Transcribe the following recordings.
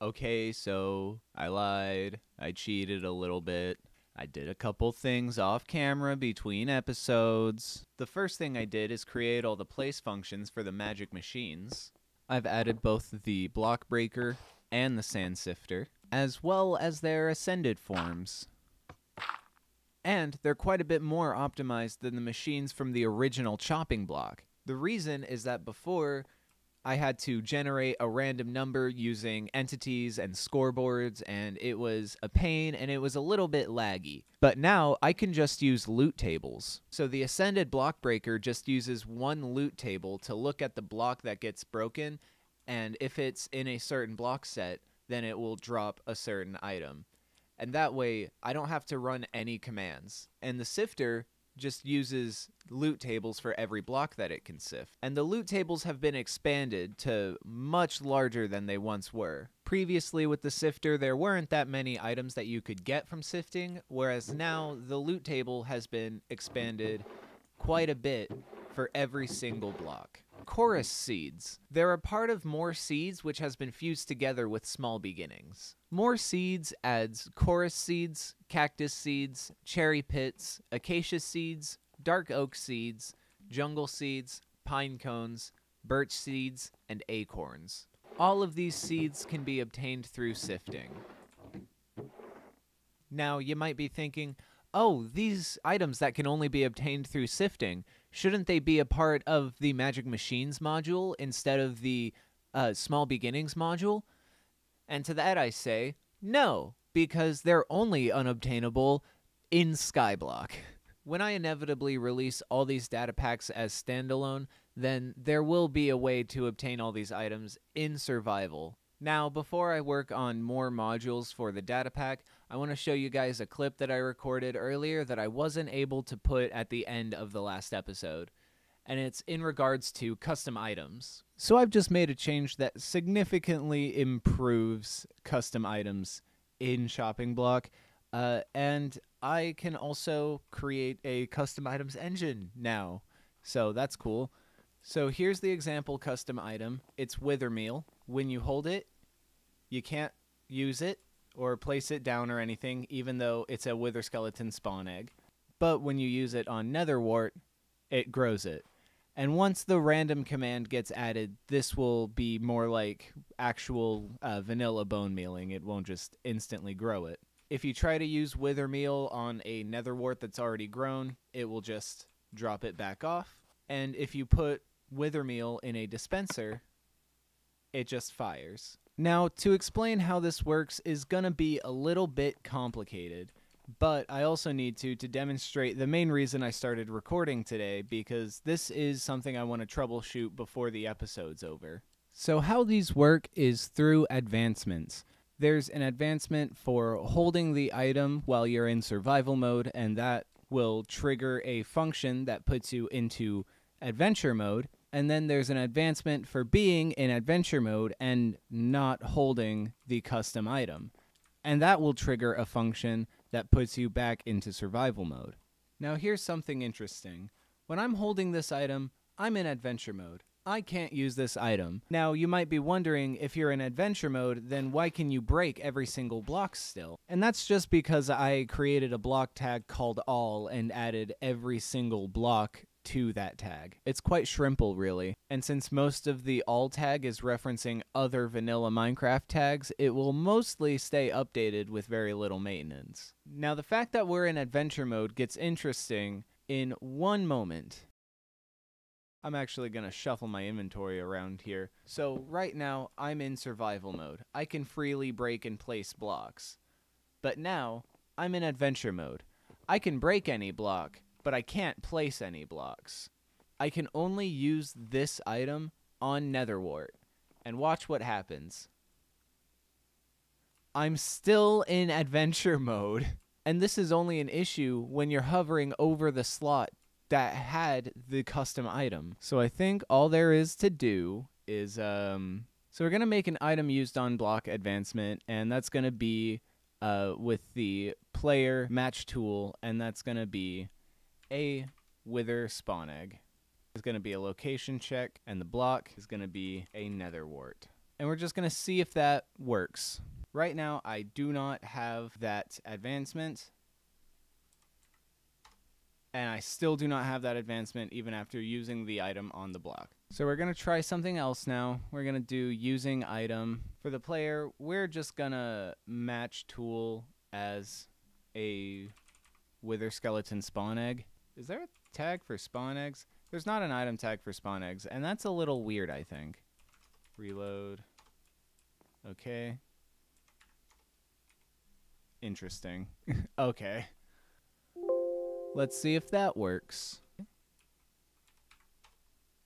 Okay, so I lied. I cheated a little bit. I did a couple things off camera between episodes. The first thing I did is create all the place functions for the magic machines. I've added both the block breaker and the sand sifter, as well as their ascended forms. And they're quite a bit more optimized than the machines from the original chopping block. The reason is that before, I had to generate a random number using entities and scoreboards, and it was a pain and it was a little bit laggy. But now I can just use loot tables. So the Ascended Block Breaker just uses one loot table to look at the block that gets broken, and if it's in a certain block set, then it will drop a certain item. And that way, I don't have to run any commands. And the Sifter just uses loot tables for every block that it can sift. And the loot tables have been expanded to much larger than they once were. Previously with the Sifter, there weren't that many items that you could get from sifting, whereas now the loot table has been expanded quite a bit for every single block. Chorus seeds. They're a part of More Seeds, which has been fused together with Small Beginnings. More Seeds adds chorus seeds, cactus seeds, cherry pits, acacia seeds, dark oak seeds, jungle seeds, pine cones, birch seeds, and acorns. All of these seeds can be obtained through sifting. Now, you might be thinking, oh, these items that can only be obtained through sifting, shouldn't they be a part of the Magic Machines module instead of the Small Beginnings module? And to that I say, no, because they're only unobtainable in Skyblock. When I inevitably release all these data packs as standalone, then there will be a way to obtain all these items in survival. Now, before I work on more modules for the data pack, I want to show you guys a clip that I recorded earlier that I wasn't able to put at the end of the last episode. And it's in regards to custom items. So I've just made a change that significantly improves custom items in Chopping Block. And I can also create a custom items engine now. So that's cool. So here's the example custom item. It's Wither Meal. When you hold it, you can't use it or place it down or anything, even though it's a Wither Skeleton spawn egg. But when you use it on Netherwart, it grows it. And once the random command gets added, this will be more like actual vanilla bone mealing. It won't just instantly grow it. If you try to use Wither Meal on a Netherwart that's already grown, it will just drop it back off. And if you put Wither Meal in a dispenser, it just fires. Now, to explain how this works is gonna be a little bit complicated, but I also need to demonstrate the main reason I started recording today, because this is something I want to troubleshoot before the episode's over. So how these work is through advancements. There's an advancement for holding the item while you're in survival mode, and that will trigger a function that puts you into adventure mode. And then there's an advancement for being in adventure mode and not holding the custom item. And that will trigger a function that puts you back into survival mode. Now here's something interesting. When I'm holding this item, I'm in adventure mode. I can't use this item. Now you might be wondering, if you're in adventure mode, then why can you break every single block still? And that's just because I created a block tag called all and added every single block to that tag. It's quite shrimple, really. And since most of the all tag is referencing other vanilla Minecraft tags, it will mostly stay updated with very little maintenance. Now the fact that we're in adventure mode gets interesting in one moment. I'm actually going to shuffle my inventory around here. So right now, I'm in survival mode. I can freely break and place blocks. But now, I'm in adventure mode. I can break any block, but I can't place any blocks. I can only use this item on Netherwart. And watch what happens. I'm still in adventure mode. And this is only an issue when you're hovering over the slot that had the custom item. So I think all there is to do is, so we're going to make an item used on block advancement, and that's going to be with the player match tool, and that's going to be a Wither spawn egg. It's going to be a location check, and the block is going to be a Netherwart. And we're just going to see if that works. Right now, I do not have that advancement. And I still do not have that advancement even after using the item on the block. So we're going to try something else now. We're going to do using item. For the player, we're just going to match tool as a wither skeleton spawn egg. Is there a tag for spawn eggs? There's not an item tag for spawn eggs, and that's a little weird, I think. Reload. Okay. Interesting. Okay. Let's see if that works.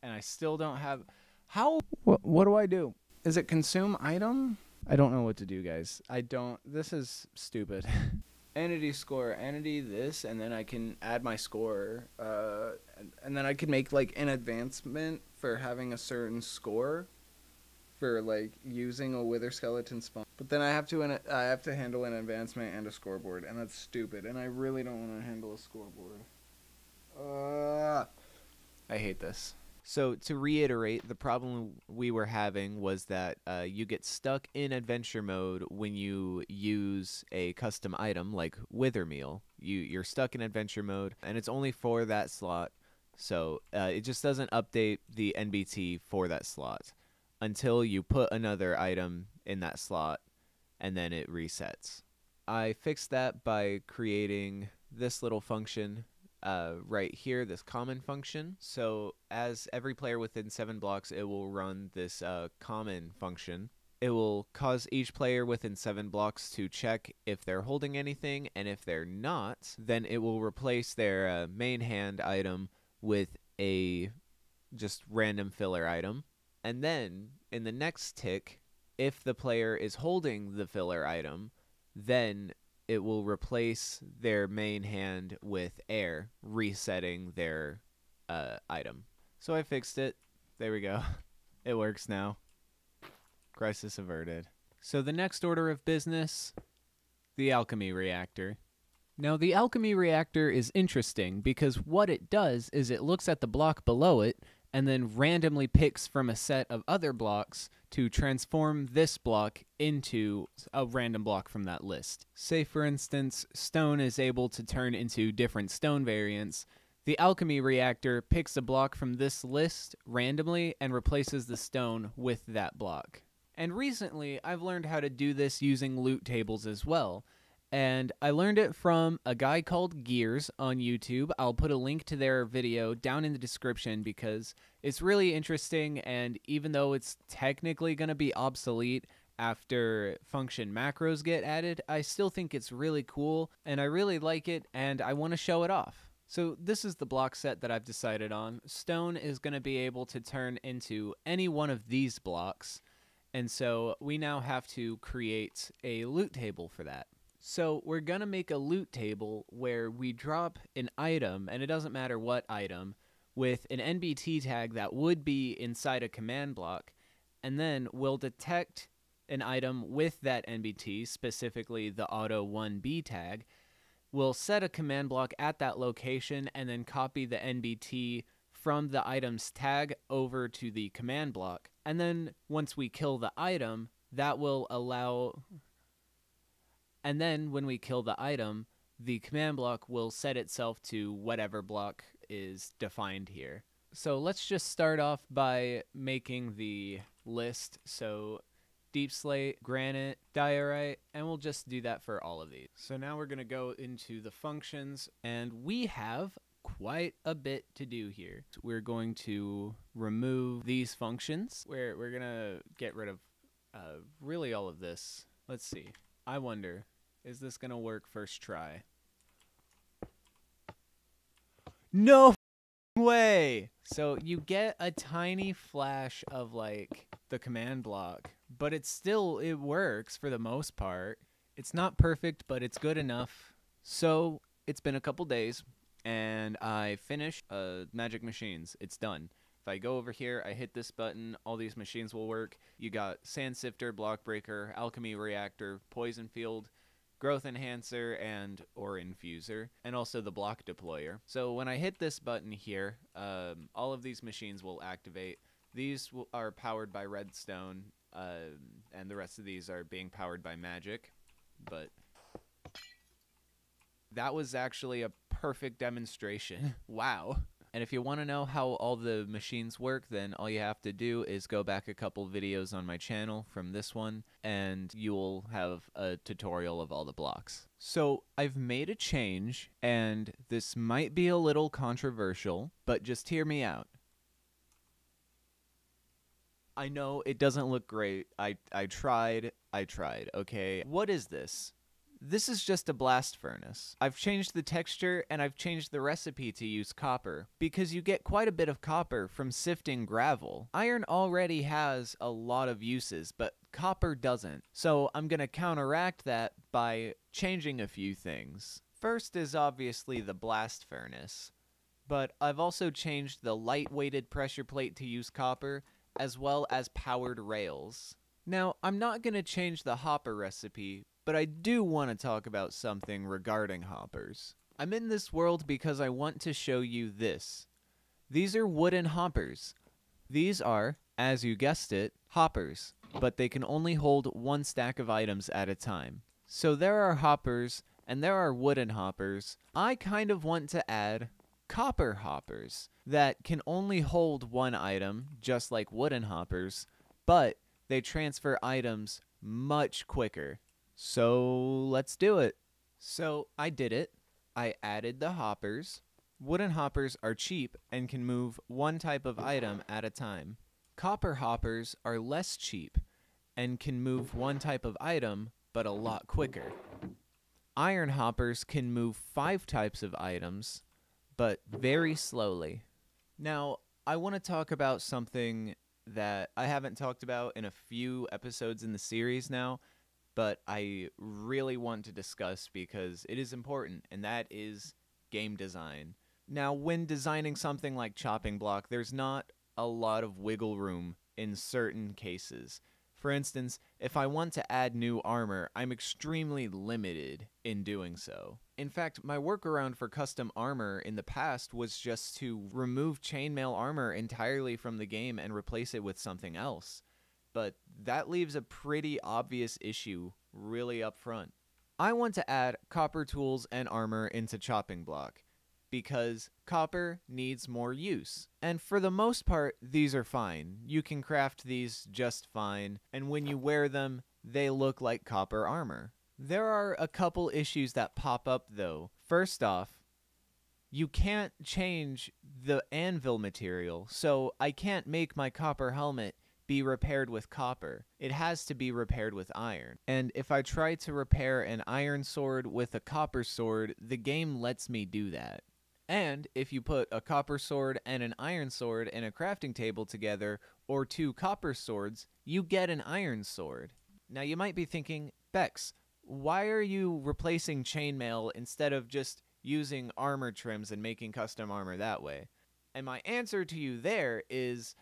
And I still don't have... How? What do I do? Is it consume item? I don't know what to do, guys. I don't... This is stupid. Entity score. Entity this, and then I can add my score. And then I could make, like, an advancement for having a certain score for, like, using a wither skeleton spawn. But then I have to handle an advancement and a scoreboard, and that's stupid. And I really don't want to handle a scoreboard. I hate this. So to reiterate, the problem we were having was that you get stuck in adventure mode when you use a custom item like wither meal. You're stuck in adventure mode, and it's only for that slot. So it just doesn't update the NBT for that slot until you put another item in that slot, and then it resets. I fixed that by creating this little function right here, this common function. So as every player within 7 blocks, it will run this common function. It will cause each player within 7 blocks to check if they're holding anything, and if they're not, then it will replace their main hand item with a just random filler item. And then in the next tick, if the player is holding the filler item, then it will replace their main hand with air, resetting their item. So I fixed it. There we go. It works now. Crisis averted. So the next order of business, the alchemy reactor. Now the alchemy reactor is interesting because what it does is it looks at the block below it and then randomly picks from a set of other blocks to transform this block into a random block from that list. Say, for instance, stone is able to turn into different stone variants. The alchemy reactor picks a block from this list randomly and replaces the stone with that block. And recently, I've learned how to do this using loot tables as well. And I learned it from a guy called Gears on YouTube. I'll put a link to their video down in the description because it's really interesting, and even though it's technically going to be obsolete after function macros get added, I still think it's really cool, and I really like it, and I want to show it off. So this is the block set that I've decided on. Stone is going to be able to turn into any one of these blocks, and so we now have to create a loot table for that. So we're going to make a loot table where we drop an item, and it doesn't matter what item, with an NBT tag that would be inside a command block, and then we'll detect an item with that NBT, specifically the auto 1B tag. We'll set a command block at that location and then copy the NBT from the item's tag over to the command block. And then once we kill the item, that will allow... And then when we kill the item, the command block will set itself to whatever block is defined here. So let's just start off by making the list. So deep slate, granite, diorite, and we'll just do that for all of these. So now we're going to go into the functions, and we have quite a bit to do here. We're going to remove these functions. We're going to get rid of really all of this. Let's see. I wonder, is this going to work first try? No way! So you get a tiny flash of like the command block, but it works for the most part. It's not perfect, but it's good enough. So it's been a couple days, and I finished Magic Machines. It's done. If I go over here, I hit this button, all these machines will work. You got Sand Sifter, Block Breaker, Alchemy Reactor, Poison Field, Growth Enhancer, and Ore Infuser, and also the Block Deployer. So when I hit this button here, all of these machines will activate. These are powered by redstone. and the rest of these are being powered by magic, but that was actually a perfect demonstration. Wow. And if you want to know how all the machines work, then all you have to do is go back a couple videos on my channel from this one, and you'll have a tutorial of all the blocks. So I've made a change, and this might be a little controversial, but just hear me out. I know it doesn't look great. I tried, okay? What is this? This is just a blast furnace. I've changed the texture and I've changed the recipe to use copper because you get quite a bit of copper from sifting gravel. Iron already has a lot of uses, but copper doesn't. So I'm gonna counteract that by changing a few things. First is obviously the blast furnace, but I've also changed the light-weighted pressure plate to use copper as well as powered rails. Now, I'm not gonna change the hopper recipe, but I do want to talk about something regarding hoppers. I'm in this world because I want to show you this. These are wooden hoppers. These are, as you guessed it, hoppers, but they can only hold one stack of items at a time. So there are hoppers, and there are wooden hoppers. I kind of want to add copper hoppers that can only hold one item, just like wooden hoppers, but they transfer items much quicker. So let's do it. So I did it. I added the hoppers. Wooden hoppers are cheap and can move one type of item at a time. Copper hoppers are less cheap and can move one type of item, but a lot quicker. Iron hoppers can move 5 types of items, but very slowly. Now, I want to talk about something that I haven't talked about in a few episodes in the series now, but I really want to discuss because it is important, and that is game design. Now, when designing something like Chopping Block, there's not a lot of wiggle room in certain cases. For instance, if I want to add new armor, I'm extremely limited in doing so. In fact, my workaround for custom armor in the past was just to remove chainmail armor entirely from the game and replace it with something else. But that leaves a pretty obvious issue really up front. I want to add copper tools and armor into Chopping Block because copper needs more use. And for the most part, these are fine. You can craft these just fine, and when you wear them, they look like copper armor. There are a couple issues that pop up though. First off, you can't change the anvil material, so I can't make my copper helmet be repaired with copper. It has to be repaired with iron. And if I try to repair an iron sword with a copper sword, the game lets me do that. And if you put a copper sword and an iron sword in a crafting table together, or 2 copper swords, you get an iron sword. Now you might be thinking, Bex, why are you replacing chainmail instead of just using armor trims and making custom armor that way? And my answer to you there is,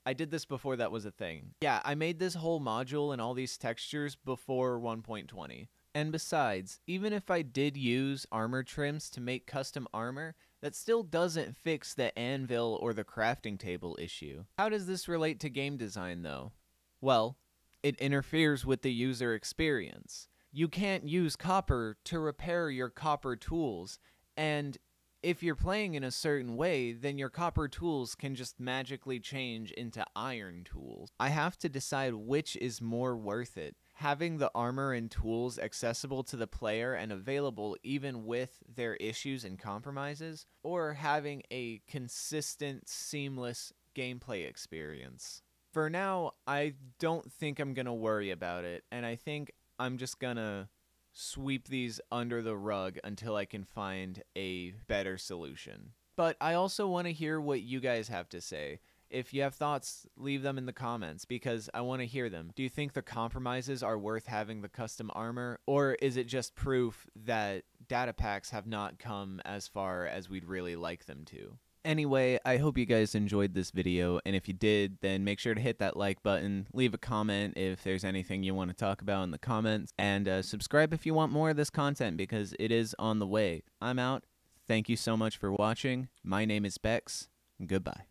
I did this before that was a thing. Yeah, I made this whole module and all these textures before 1.20. And besides, even if I did use armor trims to make custom armor, that still doesn't fix the anvil or the crafting table issue. How does this relate to game design though? Well, it interferes with the user experience. You can't use copper to repair your copper tools, and if you're playing in a certain way, then your copper tools can just magically change into iron tools. I have to decide which is more worth it. Having the armor and tools accessible to the player and available even with their issues and compromises, or having a consistent, seamless gameplay experience. For now, I don't think I'm gonna worry about it, and I think I'm just gonna sweep these under the rug until I can find a better solution. But I also want to hear what you guys have to say. If you have thoughts, leave them in the comments because I want to hear them. Do you think the compromises are worth having the custom armor, or is it just proof that data packs have not come as far as we'd really like them to? Anyway, I hope you guys enjoyed this video, and if you did, then make sure to hit that like button, leave a comment if there's anything you want to talk about in the comments, and subscribe if you want more of this content because it is on the way. I'm out. Thank you so much for watching. My name is Bex. Goodbye.